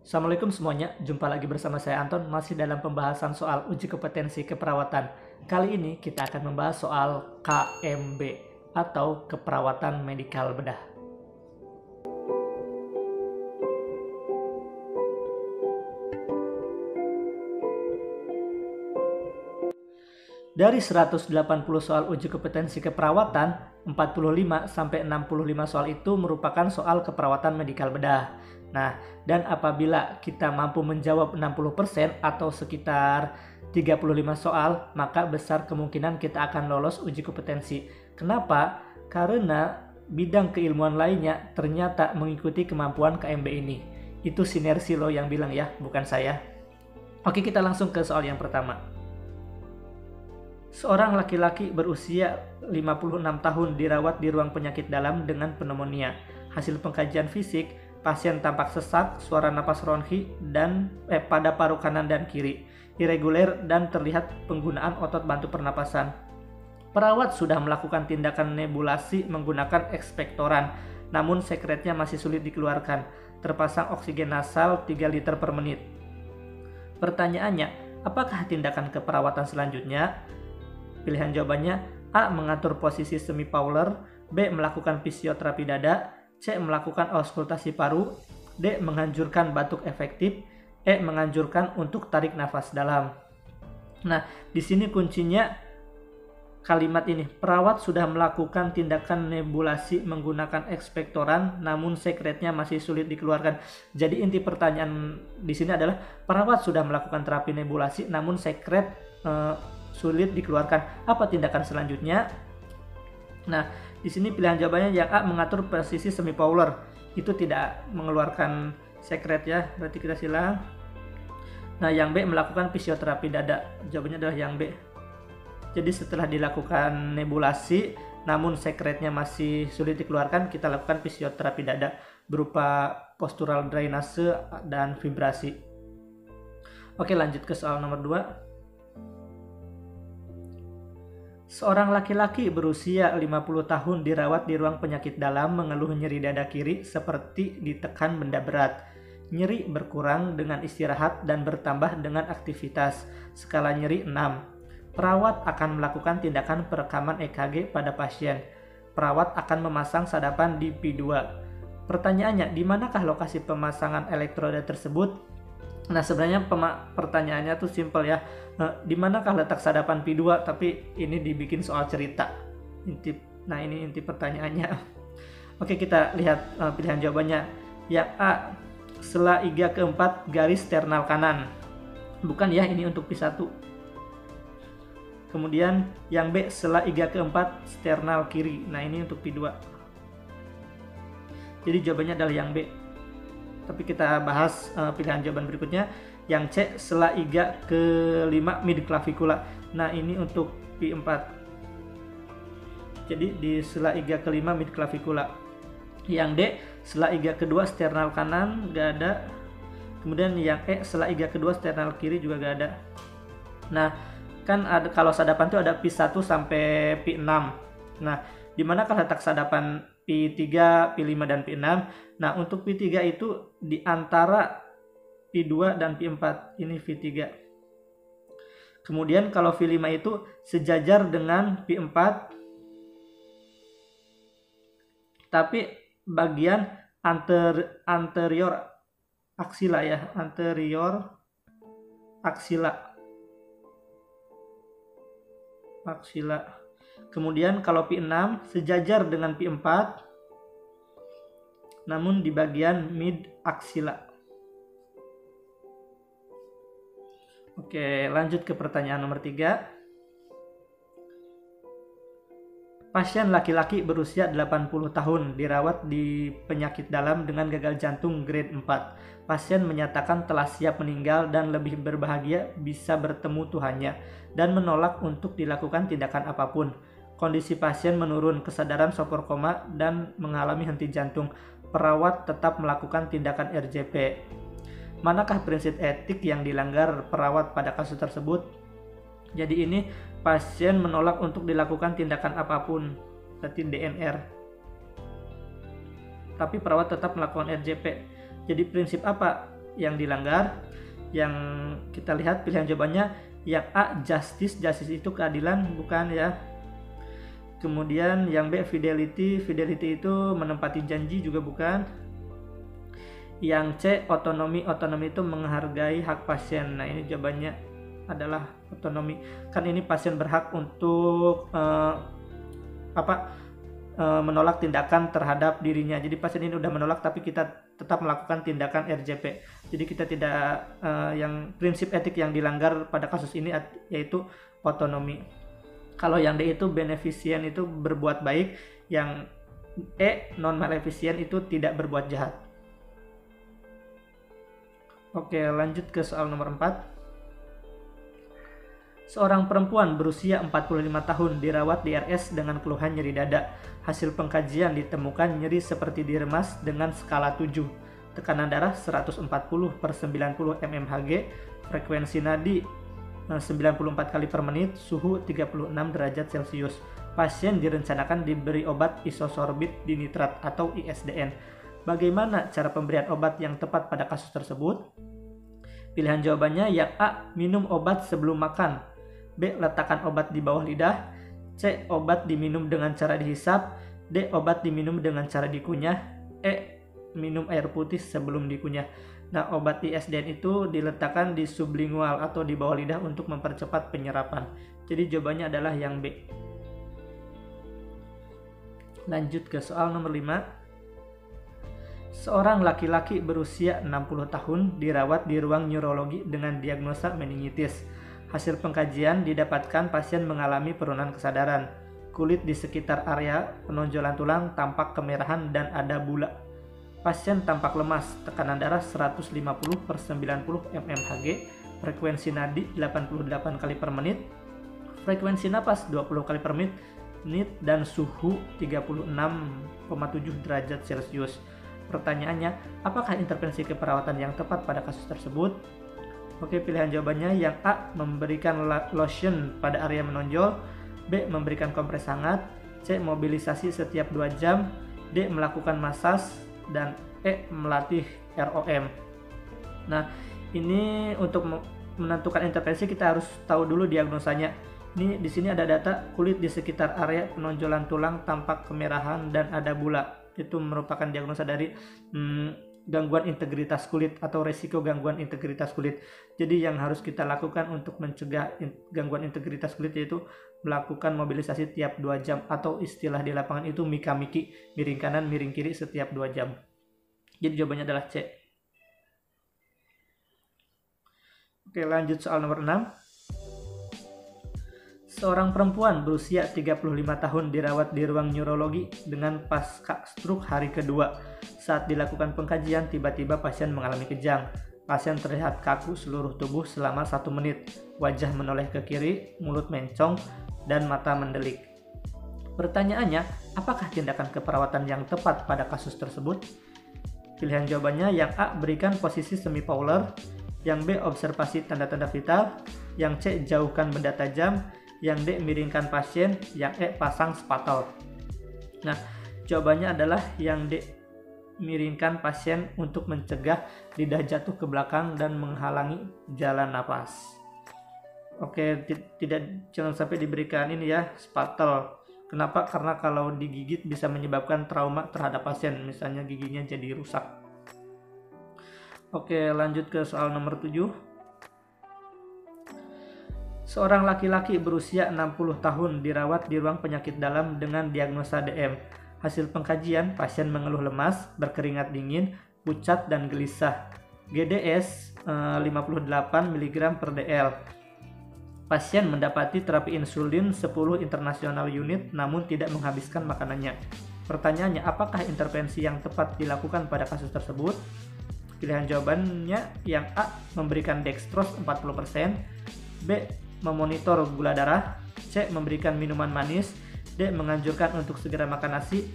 Assalamualaikum semuanya, jumpa lagi bersama saya Anton, masih dalam pembahasan soal uji kompetensi keperawatan. Kali ini kita akan membahas soal KMB atau keperawatan medikal bedah. Dari 180 soal uji kompetensi keperawatan, 45 sampai 65 soal itu merupakan soal keperawatan medikal bedah. Nah, dan apabila kita mampu menjawab 60% atau sekitar 35 soal, maka besar kemungkinan kita akan lolos uji kompetensi. Kenapa? Karena bidang keilmuan lainnya ternyata mengikuti kemampuan KMB ini. Itu Sinersi loh yang bilang ya, bukan saya. Oke, kita langsung ke soal yang pertama. Seorang laki-laki berusia 56 tahun dirawat di ruang penyakit dalam dengan pneumonia. Hasil pengkajian fisik, pasien tampak sesak, suara napas ronchi dan pada paru kanan dan kiri, irreguler dan terlihat penggunaan otot bantu pernapasan. Perawat sudah melakukan tindakan nebulasi menggunakan ekspektoran, namun sekretnya masih sulit dikeluarkan. Terpasang oksigen nasal 3 liter per menit. Pertanyaannya, apakah tindakan keperawatan selanjutnya? Pilihan jawabannya A. Mengatur posisi semi-Fowler, B. Melakukan fisioterapi dada, C. Melakukan auskultasi paru, D. Menganjurkan batuk efektif, E. Menganjurkan untuk tarik nafas dalam. Nah, di sini kuncinya kalimat ini. Perawat sudah melakukan tindakan nebulasi menggunakan ekspektoran, namun sekretnya masih sulit dikeluarkan. Jadi inti pertanyaan di sini adalah perawat sudah melakukan terapi nebulasi, namun sekret sulit dikeluarkan. Apa tindakan selanjutnya? Nah, di sini pilihan jawabannya yang A. Mengatur posisi semi-Fowler. Itu tidak mengeluarkan sekret ya, berarti kita silang. Nah, yang B. Melakukan fisioterapi dada. Jawabannya adalah yang B. Jadi setelah dilakukan nebulasi namun sekretnya masih sulit dikeluarkan, kita lakukan fisioterapi dada berupa postural drainase dan vibrasi. Oke, lanjut ke soal nomor 2. Seorang laki-laki berusia 50 tahun dirawat di ruang penyakit dalam mengeluh nyeri dada kiri seperti ditekan benda berat. Nyeri berkurang dengan istirahat dan bertambah dengan aktivitas. Skala nyeri 6. Perawat akan melakukan tindakan perekaman EKG pada pasien. Perawat akan memasang sadapan di P2. Pertanyaannya, di manakah lokasi pemasangan elektroda tersebut? Nah, sebenarnya pertanyaannya tuh simpel ya. Di manakah letak sadapan P2? Tapi ini dibikin soal cerita. Nah, ini inti pertanyaannya. Oke, kita lihat pilihan jawabannya. Yang A, sela iga keempat garis sternal kanan. Bukan ya, ini untuk P1. Kemudian yang B, sela iga keempat sternal kiri. Nah, ini untuk P2. Jadi jawabannya adalah yang B. Tapi kita bahas pilihan jawaban berikutnya. Yang C, sela iga ke-5 midclavicula. Nah, ini untuk P4. Jadi di sela iga ke-5 midclavicula. Yang D, sela iga kedua sternal kanan, gak ada. Kemudian yang E, sela iga kedua sternal kiri juga gak ada. Nah, kan ada, kalau sadapan itu ada P1 sampai P6. Nah, di manakah letak sadapan P3, P5, dan P6? Nah, untuk P3 itu di antara P2 dan P4. Ini P3. Kemudian kalau P5 itu sejajar dengan P4, tapi bagian anterior aksila ya, anterior aksila. Kemudian kalau P6 sejajar dengan P4 namun di bagian mid aksila. Oke, lanjut ke pertanyaan nomor 3. Pasien laki-laki berusia 80 tahun dirawat di penyakit dalam dengan gagal jantung grade 4. Pasien menyatakan telah siap meninggal dan lebih berbahagia bisa bertemu Tuhannya dan menolak untuk dilakukan tindakan apapun. Kondisi pasien menurun, kesadaran sopor koma dan mengalami henti jantung. Perawat tetap melakukan tindakan RJP. Manakah prinsip etik yang dilanggar perawat pada kasus tersebut? Jadi ini pasien menolak untuk dilakukan tindakan apapun, berarti DNR. Tapi perawat tetap melakukan RJP. Jadi prinsip apa yang dilanggar. Yang kita lihat pilihan jawabannya yang A, justice itu keadilan, bukan ya. Kemudian yang B, fidelity itu menepati janji, juga bukan. Yang C, otonomi itu menghargai hak pasien. Nah, ini jawabannya adalah otonomi. Kan ini pasien berhak untuk menolak tindakan terhadap dirinya. Jadi pasien ini udah menolak tapi kita tetap melakukan tindakan RJP. Jadi kita tidak yang prinsip etik yang dilanggar pada kasus ini yaitu otonomi. Kalau yang D itu beneficient itu berbuat baik, yang E non maleficent itu tidak berbuat jahat. Oke, lanjut ke soal nomor 4. Seorang perempuan berusia 45 tahun dirawat di RS dengan keluhan nyeri dada. Hasil pengkajian ditemukan nyeri seperti diremas dengan skala 7. Tekanan darah 140/90 mmHg, frekuensi nadi 94 kali per menit, suhu 36 derajat Celcius. Pasien direncanakan diberi obat isosorbit dinitrat atau ISDN. Bagaimana cara pemberian obat yang tepat pada kasus tersebut? Pilihan jawabannya yang A, minum obat sebelum makan. B, letakkan obat di bawah lidah. C, obat diminum dengan cara dihisap. D, obat diminum dengan cara dikunyah. E, minum air putih sebelum dikunyah. Nah, obat ISDN itu diletakkan di sublingual atau di bawah lidah untuk mempercepat penyerapan. Jadi jawabannya adalah yang B. Lanjut ke soal nomor 5. Seorang laki-laki berusia 60 tahun dirawat di ruang neurologi dengan diagnosa meningitis. Hasil pengkajian didapatkan pasien mengalami penurunan kesadaran. Kulit di sekitar area penonjolan tulang tampak kemerahan dan ada bula. Pasien tampak lemas, tekanan darah 150/90 mmHg, frekuensi nadi 88 kali per menit, frekuensi napas 20 kali per menit, dan suhu 36,7 derajat Celcius. Pertanyaannya, apakah intervensi keperawatan yang tepat pada kasus tersebut? Oke, pilihan jawabannya yang A, memberikan lotion pada area menonjol. B, memberikan kompres hangat. C, mobilisasi setiap 2 jam. D, melakukan masas. Dan E, melatih ROM. Nah, ini untuk menentukan intervensi kita harus tahu dulu diagnosanya. Ini di sini ada data kulit di sekitar area penonjolan tulang tampak kemerahan dan ada bula. Itu merupakan diagnosa dari gangguan integritas kulit atau resiko gangguan integritas kulit. Jadi yang harus kita lakukan untuk mencegah gangguan integritas kulit yaitu melakukan mobilisasi tiap 2 jam atau istilah di lapangan itu mika-miki, miring kanan miring kiri setiap 2 jam. Jadi jawabannya adalah C. Oke, lanjut soal nomor 6. Seorang perempuan berusia 35 tahun dirawat di ruang neurologi dengan pasca stroke hari kedua. Saat dilakukan pengkajian, tiba-tiba pasien mengalami kejang. Pasien terlihat kaku seluruh tubuh selama 1 menit. Wajah menoleh ke kiri, mulut mencong, dan mata mendelik. Pertanyaannya, apakah tindakan keperawatan yang tepat pada kasus tersebut? Pilihan jawabannya yang A, berikan posisi semi-Fowler. Yang B, observasi tanda-tanda vital. Yang C, jauhkan benda tajam. Yang D, miringkan pasien. Yang E, pasang spatel. Nah, jawabannya adalah yang D, miringkan pasien untuk mencegah lidah jatuh ke belakang dan menghalangi jalan napas. Oke, jangan sampai diberikan ini ya, spatel. Kenapa? Karena kalau digigit bisa menyebabkan trauma terhadap pasien, misalnya giginya jadi rusak. Oke, lanjut ke soal nomor 7. Seorang laki-laki berusia 60 tahun dirawat di ruang penyakit dalam dengan diagnosa DM. Hasil pengkajian, pasien mengeluh lemas, berkeringat dingin, pucat, dan gelisah. GDS 58 mg per dl. Pasien mendapati terapi insulin 10 international unit namun tidak menghabiskan makanannya. Pertanyaannya, apakah intervensi yang tepat dilakukan pada kasus tersebut? Pilihan jawabannya yang A, memberikan dextrose 40%, B, memonitor gula darah, C, memberikan minuman manis, D, menganjurkan untuk segera makan nasi,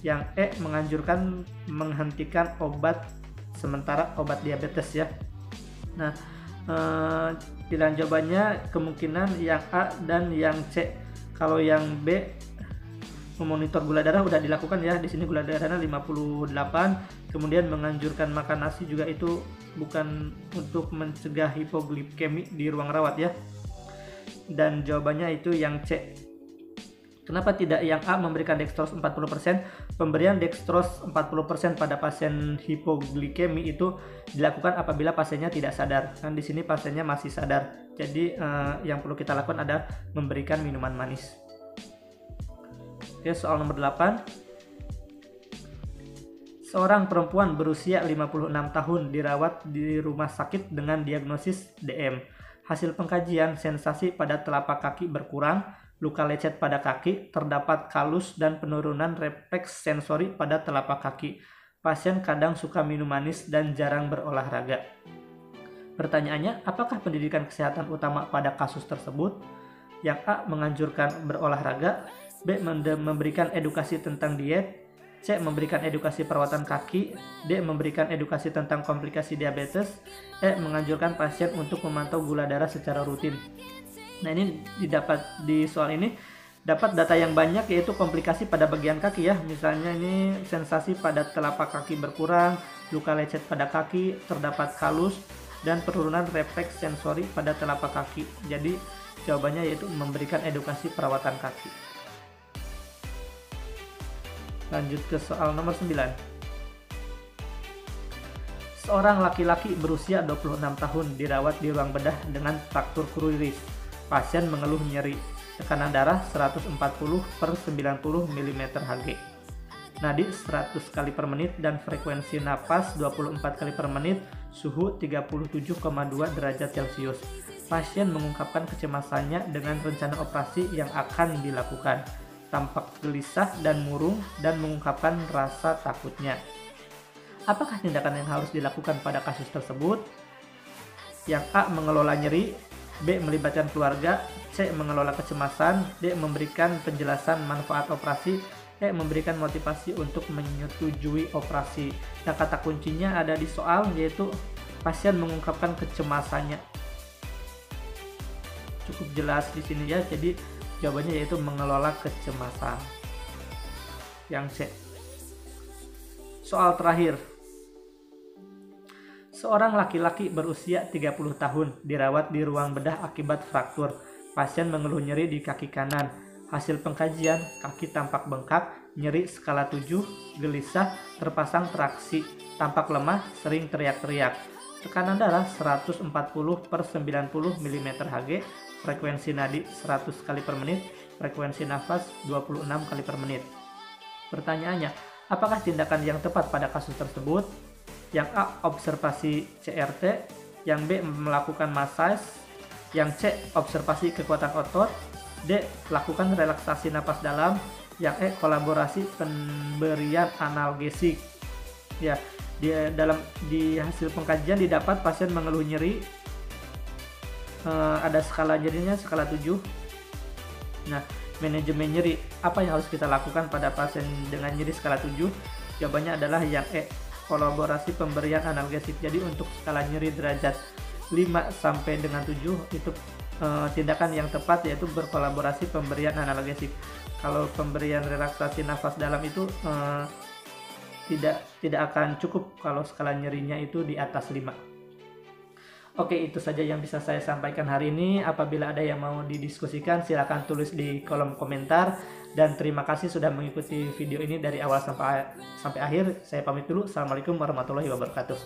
yang E, menganjurkan menghentikan obat sementara, obat diabetes ya. Nah, pilihan jawabannya kemungkinan yang A dan yang C. Kalau yang B memonitor gula darah udah dilakukan ya. Di sini gula darahnya 58. Kemudian menganjurkan makan nasi juga itu bukan untuk mencegah hipoglikemi di ruang rawat ya. Dan jawabannya itu yang C. Kenapa tidak yang A memberikan dextrose 40%? Pemberian dextrose 40% pada pasien hipoglikemi itu dilakukan apabila pasiennya tidak sadar. Dan di sini pasiennya masih sadar. Jadi yang perlu kita lakukan adalah memberikan minuman manis. Oke, soal nomor 8. Seorang perempuan berusia 56 tahun dirawat di rumah sakit dengan diagnosis DM. Hasil pengkajian, sensasi pada telapak kaki berkurang, luka lecet pada kaki, terdapat kalus dan penurunan refleks sensori pada telapak kaki. Pasien kadang suka minum manis dan jarang berolahraga. Pertanyaannya, apakah pendidikan kesehatan utama pada kasus tersebut? Yang A. Menganjurkan berolahraga, B. Memberikan edukasi tentang diet, C. Memberikan edukasi perawatan kaki, D. Memberikan edukasi tentang komplikasi diabetes, E. Menganjurkan pasien untuk memantau gula darah secara rutin. Nah, ini didapat di soal ini dapat data yang banyak, yaitu komplikasi pada bagian kaki ya. Misalnya ini sensasi pada telapak kaki berkurang, luka lecet pada kaki, terdapat kalus, dan penurunan refleks sensori pada telapak kaki. Jadi jawabannya yaitu memberikan edukasi perawatan kaki. Lanjut ke soal nomor 9. Seorang laki-laki berusia 26 tahun dirawat di ruang bedah dengan fraktur kruris. Pasien mengeluh nyeri, tekanan darah 140/90 mm Hg, nadi 100 kali per menit dan frekuensi napas 24 kali per menit, suhu 37,2 derajat Celcius. Pasien mengungkapkan kecemasannya dengan rencana operasi yang akan dilakukan, tampak gelisah dan murung dan mengungkapkan rasa takutnya. Apakah tindakan yang harus dilakukan pada kasus tersebut? Yang A. Mengelola nyeri, B. Melibatkan keluarga, C. Mengelola kecemasan, D. Memberikan penjelasan manfaat operasi, E. Memberikan motivasi untuk menyetujui operasi. Nah, kata kuncinya ada di soal, yaitu pasien mengungkapkan kecemasannya. Cukup jelas di sini ya, jadi jawabannya yaitu mengelola kecemasan. Yang C. Soal terakhir. Seorang laki-laki berusia 30 tahun dirawat di ruang bedah akibat fraktur. Pasien mengeluh nyeri di kaki kanan. Hasil pengkajian, kaki tampak bengkak, nyeri skala 7, gelisah, terpasang traksi, tampak lemah, sering teriak-teriak. Tekanan darah 140/90 mm Hg, frekuensi nadi 100 kali per menit, frekuensi nafas 26 kali per menit. Pertanyaannya, apakah tindakan yang tepat pada kasus tersebut? Yang A. Observasi CRT, yang B. Melakukan massage, yang C. Observasi kekuatan otot, D. Lakukan relaksasi napas dalam, yang E. Kolaborasi pemberian analgesik. Ya, di hasil pengkajian didapat pasien mengeluh nyeri, ada skala nyerinya skala 7. Nah, manajemen nyeri, apa yang harus kita lakukan pada pasien dengan nyeri skala 7? Jawabannya adalah yang E. Kolaborasi pemberian analgesik. Jadi untuk skala nyeri derajat 5 sampai dengan 7 itu tindakan yang tepat yaitu berkolaborasi pemberian analgesik. Kalau pemberian relaksasi nafas dalam itu tidak akan cukup kalau skala nyerinya itu di atas 5. Oke, itu saja yang bisa saya sampaikan hari ini. Apabila ada yang mau didiskusikan, silakan tulis di kolom komentar. Dan terima kasih sudah mengikuti video ini dari awal sampai akhir. Saya pamit dulu. Assalamualaikum warahmatullahi wabarakatuh.